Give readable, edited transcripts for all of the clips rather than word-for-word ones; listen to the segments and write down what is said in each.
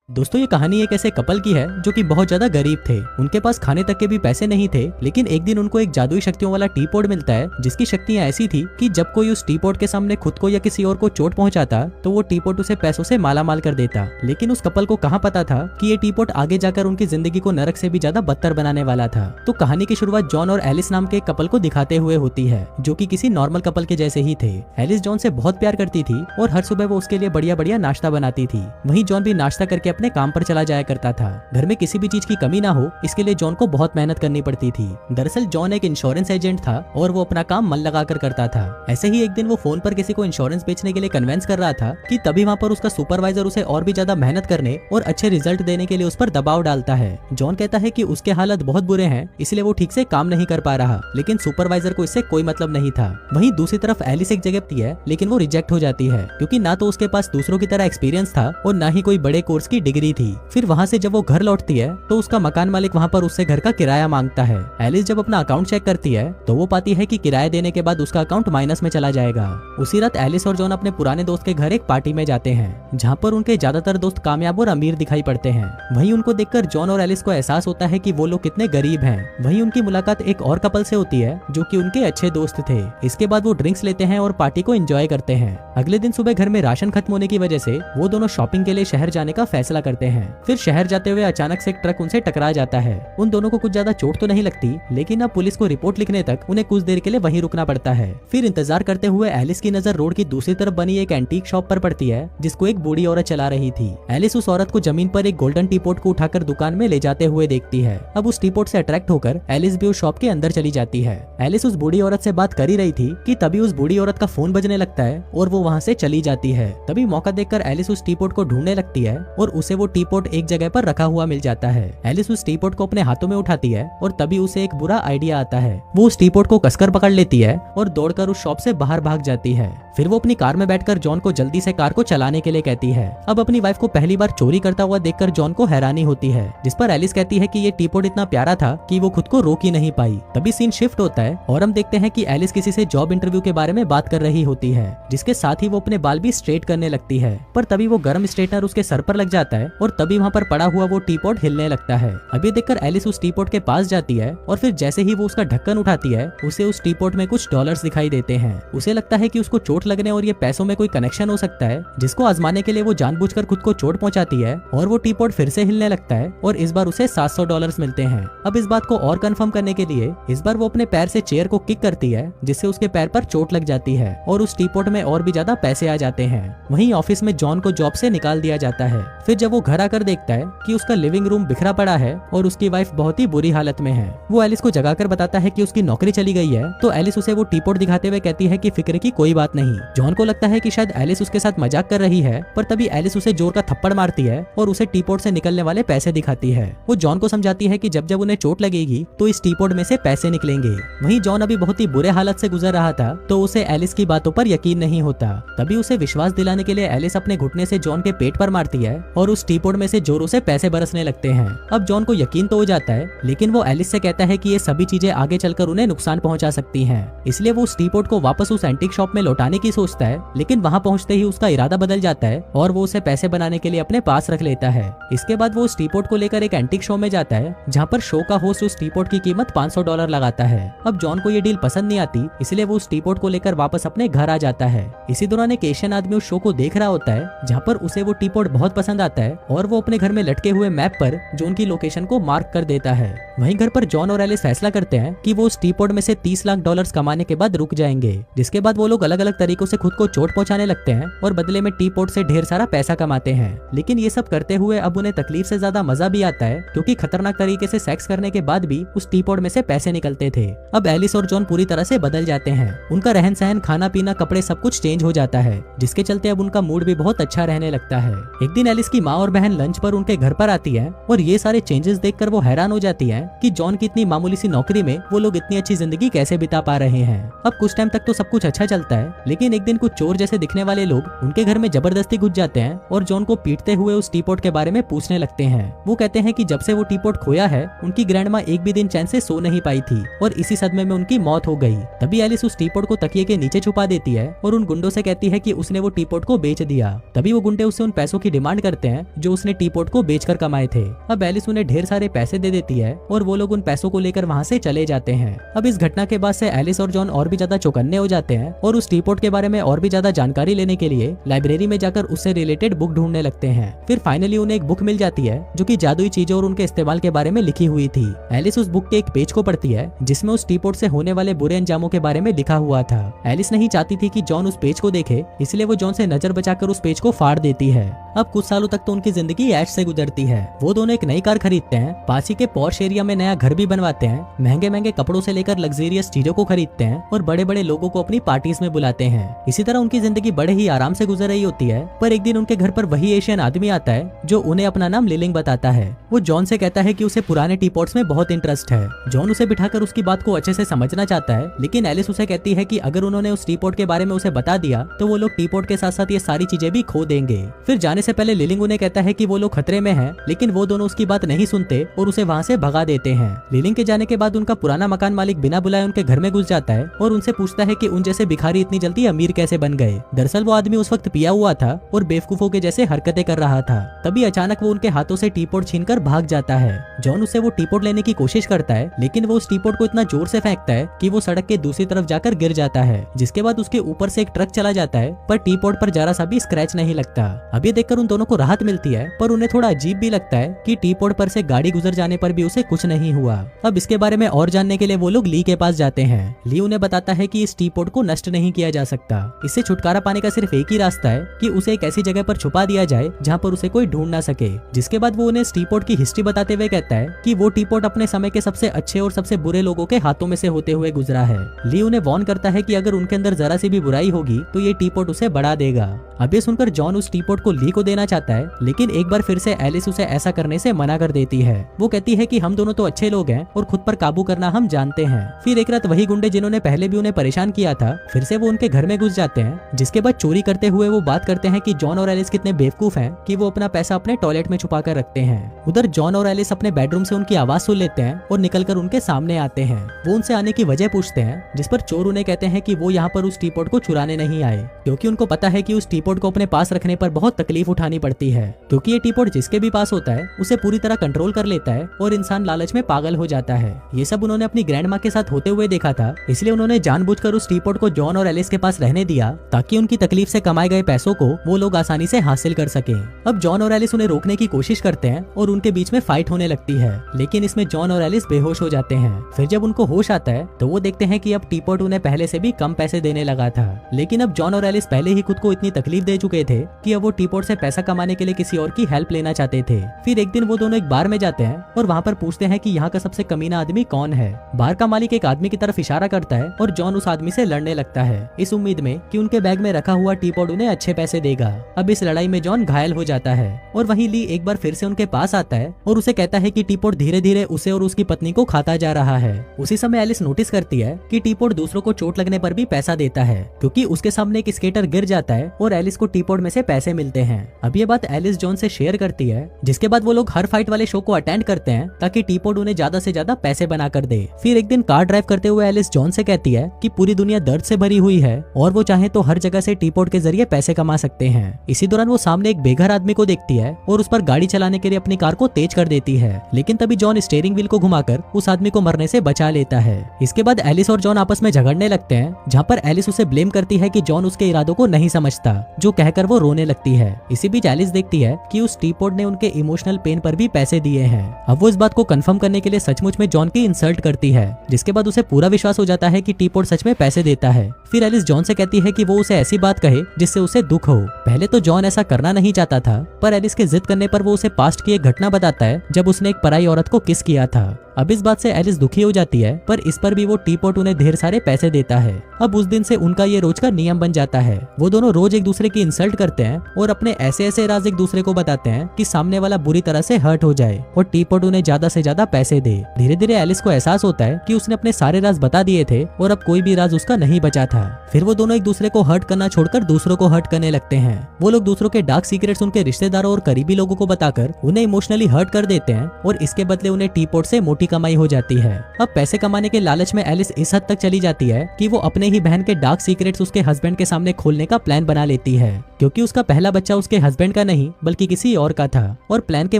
दोस्तों ये कहानी एक ऐसे कपल की है जो कि बहुत ज्यादा गरीब थे। उनके पास खाने तक के भी पैसे नहीं थे, लेकिन एक दिन उनको एक जादुई शक्तियों वाला टी पॉट मिलता है जिसकी शक्तियां ऐसी थी कि जब कोई उस टी पॉट के सामने खुद को या किसी और को चोट पहुंचाता तो वो टी पॉट उसे पैसों से माला माल कर देता। लेकिन उस कपल को कहाँ पता था कि ये टी पॉट आगे जाकर उनकी जिंदगी को नरक से भी ज्यादा बदतर बनाने वाला था। तो कहानी की शुरुआत जॉन और एलिस नाम के एक कपल को दिखाते हुए होती है जो कि किसी नॉर्मल कपल के जैसे ही थे। एलिस जॉन से बहुत प्यार करती थी और हर सुबह वो उसके लिए बढ़िया बढ़िया नाश्ता बनाती थी। वहीं जॉन भी नाश्ता करके अपने काम पर चला जाया करता था। घर में किसी भी चीज की कमी ना हो इसके लिए जॉन को बहुत मेहनत करनी पड़ती थी। दरअसल जॉन एक इंश्योरेंस एजेंट था और वो अपना काम मन लगाकर करता था। ऐसे ही एक दिन वो फोन पर किसी को इंश्योरेंस बेचने के लिए कन्वेंस कर रहा था कि तभी वहाँ पर उसका सुपरवाइजर उसे और भी ज्यादा मेहनत करने और अच्छे रिजल्ट देने के लिए उस पर दबाव डालता है। जॉन कहता है कि उसके हालत बहुत बुरे हैं इसलिए वो ठीक से काम नहीं कर पा रहा, लेकिन सुपरवाइजर को इससे कोई मतलब नहीं था। वहीं दूसरी तरफ एलिस एक जगह थी है, लेकिन वो रिजेक्ट हो जाती है क्योंकि ना तो उसके पास दूसरों की तरह एक्सपीरियंस था और ना ही कोई बड़े कोर्स की डिग्री थी। फिर वहाँ से जब वो घर लौटती है तो उसका मकान मालिक वहाँ पर उससे घर का किराया मांगता है। एलिस जब अपना अकाउंट चेक करती है तो वो पाती है कि किराया देने के बाद उसका अकाउंट माइनस में चला जाएगा। उसी रात एलिस और जॉन अपने पुराने दोस्त के घर एक पार्टी में जाते हैं जहाँ पर उनके ज्यादातर दोस्त कामयाब और अमीर दिखाई पड़ते हैं। वहीं उनको देखकर जॉन और एलिस को एहसास होता है कि वो लोग कितने गरीब हैं। वहीं उनकी मुलाकात एक और कपल से होती है जो कि उनके अच्छे दोस्त थे। इसके बाद वो ड्रिंक्स लेते हैं और पार्टी को एंजॉय करते हैं। अगले दिन सुबह घर में राशन खत्म होने की वजह से वो दोनों शॉपिंग के लिए शहर जाने का फैसला करते हैं। फिर शहर जाते हुए अचानक से एक ट्रक उनसे टकरा जाता है। उन दोनों को कुछ ज्यादा चोट तो नहीं लगती, लेकिन अब पुलिस को रिपोर्ट लिखने तक उन्हें कुछ देर के लिए वहीं रुकना पड़ता है। फिर इंतजार करते हुए एलिस की नजर रोड की दूसरी तरफ बनी एक एंटीक शॉप पर पड़ती है जिसको एक बूढ़ी औरत चला रही थी। एलिस उस औरत को जमीन पर एक गोल्डन टी पॉट को उठाकर दुकान में ले जाते हुए देखती है। अब उस टी पॉट से अट्रैक्ट होकर एलिस भी उस शॉप के अंदर चली जाती है। एलिस उस बूढ़ी औरत से बात कर ही रही थी कि तभी उस बूढ़ी औरत का फोन बजने लगता है और वो वहाँ से चली जाती है। तभी मौका देखकर एलिस उस टी पॉट को ढूंढने लगती है और उसे वो टी पॉट एक जगह पर रखा हुआ मिल जाता है। एलिस उस टी पॉट को अपने हाथों में उठाती है और तभी उसे एक बुरा आइडिया आता है। वो उस टी पॉट को कसकर पकड़ लेती है और दौड़कर उस शॉप से बाहर भाग जाती है। फिर वो अपनी कार में बैठकर जॉन को जल्दी से कार को चलाने के लिए कहती है। अब अपनी वाइफ को पहली बार चोरी करता हुआ देखकर जॉन को हैरानी होती है, जिस पर एलिस कहती है कि ये टी पॉट इतना प्यारा था कि वो खुद को रोक ही नहीं पाई। तभी सीन शिफ्ट होता है और हम देखते हैं कि एलिस किसी से जॉब इंटरव्यू के बारे में बात कर रही होती है, जिसके साथ ही वो अपने बाल भी स्ट्रेट करने लगती है। पर तभी वो गर्म स्ट्रेटनर उसके सर पर लग जाता है और तभी वहाँ पर पड़ा हुआ वो टी पॉट हिलने लगता है। अब ये देखकर एलिस उस टी पॉट के पास जाती है और फिर जैसे ही वो उसका ढक्कन उठाती है उसे उस टी पॉट में कुछ डॉलर्स दिखाई देते हैं। उसे लगता है कि उसको चोट लगने और ये पैसों में कोई कनेक्शन हो सकता है, जिसको आजमाने के लिए वो जानबूझकर खुद को चोट पहुंचाती है और वो टी पॉट फिर से हिलने लगता है और इस बार उसे $700 मिलते हैं। अब इस बात को और कंफर्म करने के लिए इस बार वो अपने पैर से चेयर को किक करती है जिससे उसके पैर पर चोट लग जाती है और उस टी पॉट में और भी ज्यादा पैसे आ जाते हैं। वहीं ऑफिस में जॉन को जॉब से निकाल दिया जाता है। फिर जब वो घर आकर देखता है कि उसका लिविंग रूम बिखरा पड़ा है और उसकी वाइफ बहुत ही बुरी हालत में है, वो एलिस को जगाकर बताता है कि उसकी नौकरी चली गई है। तो एलिस उसे वो टी पॉट दिखाते हुए कहती है कि फिक्र की कोई बात नहीं। जॉन को लगता है कि शायद एलिस उसके साथ मजाक कर रही है, पर तभी एलिस उसे जोर का थप्पड़ मारती है और उसे टी पॉट से निकलने वाले पैसे दिखाती है। वो जॉन को समझाती है कि जब जब उन्हें चोट लगेगी तो इस टी पॉट में से पैसे निकलेंगे। वहीं जॉन अभी बहुत ही बुरे हालत से गुजर रहा था तो उसे एलिस की बातों पर यकीन नहीं होता। तभी उसे विश्वास दिलाने के लिए एलिस अपने घुटने से जॉन के पेट पर मारती है और उस टी पॉट में से जोरों से पैसे बरसने लगते हैं। अब जॉन को यकीन तो हो जाता है, लेकिन वो एलिस से कहता है कि ये सभी चीजें आगे चलकर उन्हें नुकसान पहुंचा सकती हैं। इसलिए वो उस टी पॉट को वापस उस एंटीक शॉप में लौटाने की सोचता है, लेकिन वहां पहुंचते ही उसका इरादा बदल जाता है और वो उसे पैसे बनाने के लिए अपने पास रख लेता है। इसके बाद वो उस टी पॉट को लेकर एक एंटीक शो में जाता है जहाँ पर शो का होस्ट उस टी पॉट की कीमत $500 लगाता है। अब जॉन को ये डील पसंद नहीं आती, इसलिए वो उस टी पॉट को लेकर वापस अपने घर आ जाता है। इसी दौरान एक एशियन आदमी उस शो को देख रहा होता है जहाँ पर उसे वो टी पॉट बहुत पसंद आता है और वो अपने घर में लटके हुए मैप पर जॉन की लोकेशन को मार्क कर देता है। वहीं घर पर जॉन और एलिस फैसला करते हैं कि वो उस टी पॉट में से $30 लाख कमाने के बाद रुक जाएंगे, जिसके बाद वो लोग अलग अलग तरीकों से खुद को चोट पहुंचाने लगते हैं और बदले में टी पॉट से ढेर सारा पैसा कमाते हैं। लेकिन ये सब करते हुए अब उन्हें तकलीफ से ज्यादा मजा भी आता है, क्योंकि खतरनाक तरीके से सेक्स करने के बाद भी उस टी पॉट में से पैसे निकलते थे। अब एलिस और जॉन पूरी तरह से बदल जाते हैं। उनका रहन सहन, खाना पीना, कपड़े सब कुछ चेंज हो जाता है, जिसके चलते अब उनका मूड भी बहुत अच्छा रहने लगता है। एक दिन एलिस की माँ और बहन लंच पर उनके घर पर आती है और ये सारे चेंजेस देखकर वो हैरान हो जाती है कि जॉन की इतनी मामूली सी नौकरी में वो लोग इतनी अच्छी जिंदगी कैसे बिता पा रहे हैं। अब कुछ टाइम तक तो सब कुछ अच्छा चलता है, लेकिन एक दिन कुछ चोर जैसे दिखने वाले लोग उनके घर में जबरदस्ती घुस जाते हैं और जॉन को पीटते हुए उस टी पॉट के बारे में पूछने लगते हैं। वो कहते हैं कि जब से वो टी पॉट खोया है उनकी ग्रैंडमा एक भी दिन चैन से सो नहीं पाई थी और इसी सदमे में उनकी मौत हो गई। तभी एलिस उस टी पॉट को तकिए के नीचे छुपा देती है और उन गुंडों से कहती है कि उसने वो टी पॉट को बेच दिया। तभी वो गुंडे उससे उन पैसों की डिमांड करते हैं हैं जो उसने टी पॉट को बेचकर कमाए थे। अब एलिस उन्हें ढेर सारे पैसे दे देती है और वो लोग उन पैसों को लेकर वहाँ से चले जाते हैं। अब इस घटना के बाद से एलिस और जॉन और भी ज्यादा चौकन्ने हो जाते हैं और उस टी पॉट के बारे में और भी ज्यादा जानकारी लेने के लिए लाइब्रेरी में जाकर उससे रिलेटेड बुक ढूंढने लगते हैं। फिर फाइनली उन्हें एक बुक मिल जाती है जो कि जादुई चीजों और उनके इस्तेमाल के बारे में लिखी हुई थी। एलिस उस बुक के एक पेज को पढ़ती है जिसमें उस टी पॉट से होने वाले बुरे अंजामों के बारे में लिखा हुआ था। एलिस नहीं चाहती थी कि जॉन उस पेज को देखे, इसलिए वो जॉन से नजर बचाकर उस पेज को फाड़ देती है। अब कुछ सालों तक तो उनकी जिंदगी ऐश से गुजरती है। वो दोनों एक नई कार खरीदते हैं, पास ही के पॉश एरिया में नया घर भी बनवाते हैं, महंगे महंगे कपड़ों से लेकर लग्जरियस चीजों को खरीदते हैं और बड़े बड़े लोगों को अपनी पार्टीज में बुलाते हैं। इसी तरह उनकी जिंदगी बड़े ही आराम से गुजर रही होती है। पर एक दिन उनके घर पर वही एशियन आदमी आता है जो उन्हें अपना नाम लिलिंग बताता है। वो जॉन से कहता है कि उसे पुराने टी पॉट्स में बहुत इंटरेस्ट है। जॉन उसे बिठाकर उसकी बात को अच्छे से समझना चाहता है, लेकिन एलिस उसे कहती है कि अगर उन्होंने उस टी पॉट के बारे में उसे बता दिया तो वो लोग टी पॉट के साथ साथ ये सारी चीजें भी खो देंगे। फिर जाने से पहले लिलिंग उन्हें कहता है कि वो लोग खतरे में हैं, लेकिन वो दोनों उसकी बात नहीं सुनते और उसे वहाँ से भगा देते हैं। लिलिंग के जाने के बाद उनका पुराना मकान मालिक बिना बुलाए उनके घर में घुस जाता है और उनसे पूछता है कि उन जैसे भिखारी इतनी जल्दी अमीर कैसे बन गए। दरअसल वो आदमी उस वक्त पिया हुआ था और बेवकूफों के जैसे हरकतें कर रहा था। तभी अचानक वो उनके हाथों से टी पॉट छीनकर भाग जाता है। जॉन उससे वो टी पॉट लेने की कोशिश करता है, लेकिन वो उस टी पॉट को इतना जोर से फेंकता है कि वो सड़क के दूसरी तरफ जाकर गिर जाता है, जिसके बाद उसके ऊपर से एक ट्रक चला जाता है, पर टी पॉट पर जरा सा भी स्क्रैच नहीं लगता। अब ये देखकर उन दोनों को राहत मिलती है, पर उन्हें थोड़ा अजीब भी लगता है कि टी पॉट पर से गाड़ी गुजर जाने पर भी उसे कुछ नहीं हुआ। अब इसके बारे में और जानने के लिए वो लोग ली के पास जाते हैं। ली उन्हें बताता है कि इस टी पॉट को नष्ट नहीं किया जा सकता। इससे छुटकारा पाने का सिर्फ एक ही रास्ता है कि उसे एक ऐसी जगह पर छुपा दिया जाए जहाँ पर उसे कोई ढूंढ ना सके। जिसके बाद वो उन्हें इस टी पॉट की हिस्ट्री बताते हुए कहता है कि वो टी पॉट अपने समय के सबसे अच्छे और सबसे बुरे लोगों के हाथों में से होते हुए गुजरा है। ली उन्हें वार्न करता है कि अगर उनके अंदर जरा सी भी बुराई होगी तो ये टी पॉट उसे बढ़ा देगा। अब ये सुनकर जॉन उस टी पॉट को ली को देना चाहता है, लेकिन एक बार फिर से एलिस उसे ऐसा करने से मना कर देती है। वो कहती है कि हम दोनों तो अच्छे लोग हैं और खुद पर काबू करना हम जानते हैं। फिर एक रात वही गुंडे जिन्होंने पहले भी उन्हें परेशान किया था फिर से वो उनके घर में घुस जाते हैं, जिसके बाद चोरी करते हुए वो बात करते हैं कि जॉन और एलिस कितने बेवकूफ हैं कि वो अपना पैसा अपने टॉयलेट में छुपा कर रखते हैं। उधर जॉन और एलिस अपने बेडरूम से उनकी आवाज सुन लेते हैं और निकलकर उनके सामने आते हैं। वो उनसे आने की वजह पूछते हैं, जिस पर चोर उन्हें कहते हैं कि वो यहाँ पर उस टी पॉट को चुराने नहीं आए, क्योंकि उनको पता है कि उस टी पॉट को अपने पास रखने पर बहुत तकलीफ उठानी पड़ती है, क्योंकि ये टी पॉट जिसके भी पास होता है उसे पूरी तरह कंट्रोल कर लेता है और इंसान लालच में पागल हो जाता है। ये सब उन्होंने अपनी ग्रैंड माँ के साथ होते हुए देखा था, इसलिए उन्होंने जानबूझकर उस टी पॉट को जॉन और एलिस के पास रहने दिया ताकि उनकी तकलीफ से कमाए गए पैसों को वो लोग आसानी से हासिल कर सके। अब जॉन और एलिस उन्हें रोकने की कोशिश करते हैं और उनके बीच में फाइट होने लगती है, लेकिन इसमें जॉन और एलिस बेहोश हो जाते हैं। फिर जब उनको होश आता है तो वो देखते हैं कि अब टी पॉट उन्हें पहले से भी कम पैसे देने लगा था, लेकिन अब जॉन और एलिस पहले ही खुद को इतनी तकलीफ दे चुके थे कि अब वो टी पॉट से पैसा कमाने के लिए किसी और की हेल्प लेना चाहते थे। फिर एक दिन वो दोनों एक बार में जाते हैं और वहाँ पर पूछते हैं कि यहाँ का सबसे कमीना आदमी कौन है। बार का मालिक एक आदमी की तरफ इशारा करता है और जॉन उस आदमी से लड़ने लगता है, इस उम्मीद में कि उनके बैग में रखा हुआ टी पॉट उन्हें अच्छे पैसे देगा। अब इस लड़ाई में जॉन घायल हो जाता है और वहीं ली एक बार फिर से उनके पास आता है और उसे कहता है कि टी पॉट धीरे धीरे उसे और उसकी पत्नी को खाता जा रहा है। उसी समय एलिस नोटिस करती है कि टी पॉट दूसरों को चोट लगने पर भी पैसा देता है, क्योंकि उसके सामने एक स्केटर गिर जाता है और एलिस को टी पॉट में से पैसे मिलते हैं। अब ये बात एलिस जॉन से शेयर करती है, जिसके बाद वो लोग हर फाइट वाले शो को अटेंड करते हैं ताकि टी पॉट उन्हें ज्यादा से ज्यादा पैसे बना कर दे। फिर एक दिन कार ड्राइव करते हुए एलिस जॉन से कहती है कि पूरी दुनिया दर्द से भरी हुई है और वो चाहे तो हर जगह से टी पॉट के जरिए पैसे कमा सकते हैं। इसी दौरान वो सामने एक बेघर आदमी को देखती है और उस पर गाड़ी चलाने के लिए अपनी कार को तेज कर देती है, लेकिन तभी जॉन स्टीयरिंग व्हील को घुमाकर उस आदमी को मरने से बचा लेता है। इसके बाद एलिस और जॉन आपस में झगड़ने लगते हैं, जहाँ पर एलिस उसे ब्लेम करती है कि जॉन उसके इरादों को नहीं समझता, जो कहकर वो रोने लगती है। इसी बीच एलिस देखती है कि उस टी पॉट ने उनके इमोशनल पेन पर भी पैसे दिए हैं। अब वो इस बात को कंफर्म करने के लिए सचमुच में जॉन की इंसल्ट करती है, जिसके बाद उसे पूरा विश्वास हो जाता है कि टी पॉट सच में पैसे देता है। फिर एलिस जॉन से कहती है कि वो उसे ऐसी बात कहे जिससे उसे दुख हो। पहले तो जॉन ऐसा करना नहीं चाहता था, पर एलिस के जिद करने पर वो उसे पास्ट की एक घटना बताता है जब उसने एक पराई औरत को किस किया था। अब इस बात से एलिस दुखी हो जाती है, पर इस पर भी वो टी पॉट उन्हें ढेर सारे पैसे देता है। अब उस दिन से उनका ये रोज का नियम बन जाता है। वो दोनों रोज एक दूसरे की इंसल्ट करते हैं और अपने ऐसे ऐसे राज एक दूसरे को बताते हैं कि सामने वाला बुरी तरह से हर्ट हो जाए और टी पॉट उन्हें ज्यादा से ज्यादा पैसे दे। धीरे धीरे एलिस को एहसास होता है कि उसने अपने सारे राज बता दिए थे और अब कोई भी राज उसका नहीं बचा था। फिर वो दोनों एक दूसरे को हर्ट करना छोड़कर दूसरों को हर्ट करने लगते हैं। वो लोग दूसरों के डार्क सीक्रेट्स उनके रिश्तेदारों और करीबी लोगों को बताकर उन्हें इमोशनली हर्ट कर देते हैं और इसके बदले उन्हें टी पॉट से मोटिवेट मोटी कमाई हो जाती है। अब पैसे कमाने के लालच में एलिस इस हद तक चली जाती है कि वो अपने ही बहन के डार्क सीक्रेट्स उसके हस्बैंड के सामने खोलने का प्लान बना लेती है, क्योंकि उसका पहला बच्चा उसके हस्बैंड का नहीं बल्कि किसी और का था और प्लान के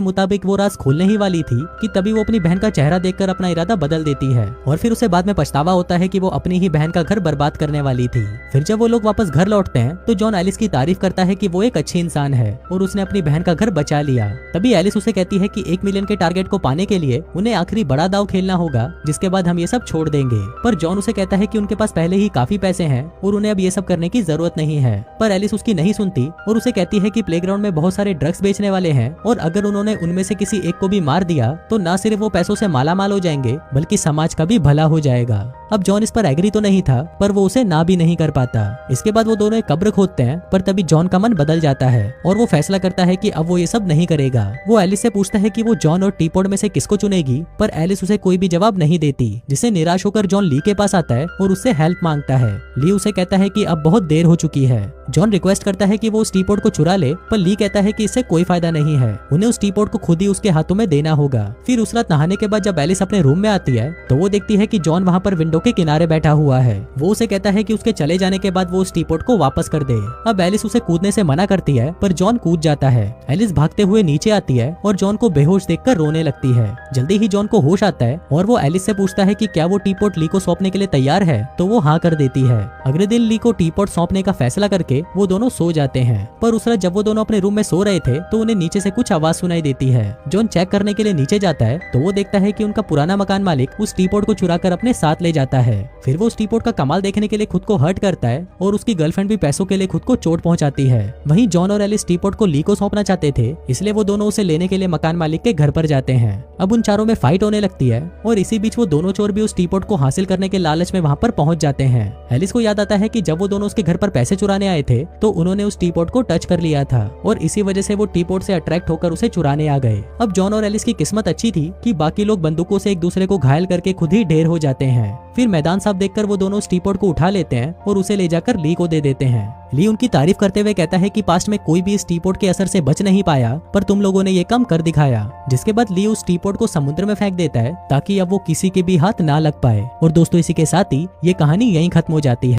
मुताबिक वो राज खोलने ही वाली थी कि तभी वो अपनी बहन का चेहरा देखकर अपना इरादा बदल देती है और फिर उसे बाद में पछतावा होता है कि वो अपनी ही बहन का घर बर्बाद करने वाली थी। फिर जब वो लोग वापस घर लौटते हैं तो जॉन एलिस की तारीफ करता है कि वो एक अच्छी इंसान है और उसने अपनी बहन का घर बचा लिया। तभी एलिस उसे कहती है कि 1 मिलियन के टारगेट को पाने के लिए उन्हें आखिरी बड़ा दाव खेलना होगा, जिसके बाद हम ये सब छोड़ देंगे। पर जॉन उसे कहता है कि उनके पास पहले ही काफी पैसे हैं और उन्हें अब ये सब करने की जरूरत नहीं है। पर एलिस उसकी नहीं सुनती और उसे कहती है कि प्लेग्राउंड में बहुत सारे ड्रग्स बेचने वाले हैं और अगर उन्होंने उनमें से किसी एक को भी मार दिया तो न सिर्फ वो पैसों से मालामाल हो जाएंगे बल्कि समाज का भी भला हो जाएगा। अब जॉन इस पर एग्री तो नहीं था पर वो उसे ना भी नहीं कर पाता। इसके बाद वो दोनों एक कब्र खोदते हैं, पर तभी जॉन का मन बदल जाता है और वो फैसला करता है कि अब वो ये सब नहीं करेगा। वो एलिस से पूछता है कि वो जॉन और टीपॉट में से किसको चुनेगी, पर एलिस उसे कोई भी जवाब नहीं देती, जिससे निराश होकर जॉन ली के पास आता है और उससे हेल्प मांगता है। ली उसे कहता है कि अब बहुत देर हो चुकी है। जॉन रिक्वेस्ट करता है कि वो उस टीपॉट को चुरा ले, पर ली कहता है कि इससे कोई फायदा नहीं है, उन्हें उस टीपॉट को खुद ही उसके हाथों में देना होगा। फिर उस रात नहाने के बाद जब एलिस अपने रूम में आती है तो वो देखती है कि जॉन वहाँ पर विंडो के किनारे बैठा हुआ है। वो उसे कहता है कि उसके चले जाने के बाद वो उस टीपॉट को वापस कर दे। अब एलिस उसे कूदने से मना करती है पर जॉन कूद जाता है। एलिस भागते हुए नीचे आती है और जॉन को बेहोश देखकर रोने लगती है। जल्दी ही जॉन को होश आता है और वो एलिस से पूछता है कि क्या वो टीपॉट ली को सौंपने के लिए तैयार है, तो वो हाँ कर देती है। अगले दिन ली को टीपॉट सौंपने का फैसला करके वो दोनों सो जाते हैं। पर उस रात जब वो दोनों अपने रूम में सो रहे थे तो उन्हें नीचे से कुछ आवाज सुनाई देती है। जॉन चेक करने के लिए नीचे जाता है तो वो देखता है कि उनका पुराना मकान मालिक उस टीपॉट को चुरा कर अपने साथ ले जाता है। फिर वो उस टीपॉट का कमाल देखने के लिए खुद को हर्ट करता है और उसकी गर्लफ्रेंड भी पैसों के लिए खुद को चोट पहुंचाती है। वहीं जॉन और एलिस टीपॉट को ली को सौंपना चाहते थे, इसलिए वो दोनों उसे लेने के लिए मकान मालिक के घर पर जाते हैं। अब उन चारों में फाइट होने लगती है और इसी बीच वो दोनों चोर भी उस टीपॉट को हासिल करने के लालच में वहाँ पर पहुंच जाते हैं। एलिस को याद आता है कि जब वो दोनों उसके घर पर पैसे चुराने आए थे तो उन्होंने उस टीपॉट को टच कर लिया था और इसी वजह से वो टीपॉट से अट्रैक्ट होकर उसे चुराने आ गए। अब जॉन और एलिस की किस्मत अच्छी थी कि बाकी लोग बंदूकों से एक दूसरे को घायल करके खुद ही ढेर हो जाते हैं। फिर मैदान साफ देखकर वो दोनों उस टीपॉट को उठा लेते हैं और उसे ले जाकर ली को दे देते हैं। ली उनकी तारीफ करते हुए कहता है कि पास्ट में कोई भी इस टीपॉट के असर से बच नहीं पाया, पर तुम लोगों ने ये काम कर दिखाया। जिसके बाद ली उस टीपॉट को समुद्र में फेंक देता है ताकि अब वो किसी के भी हाथ ना लग पाए। और दोस्तों, इसी के साथ ही ये कहानी यहीं खत्म हो जाती है।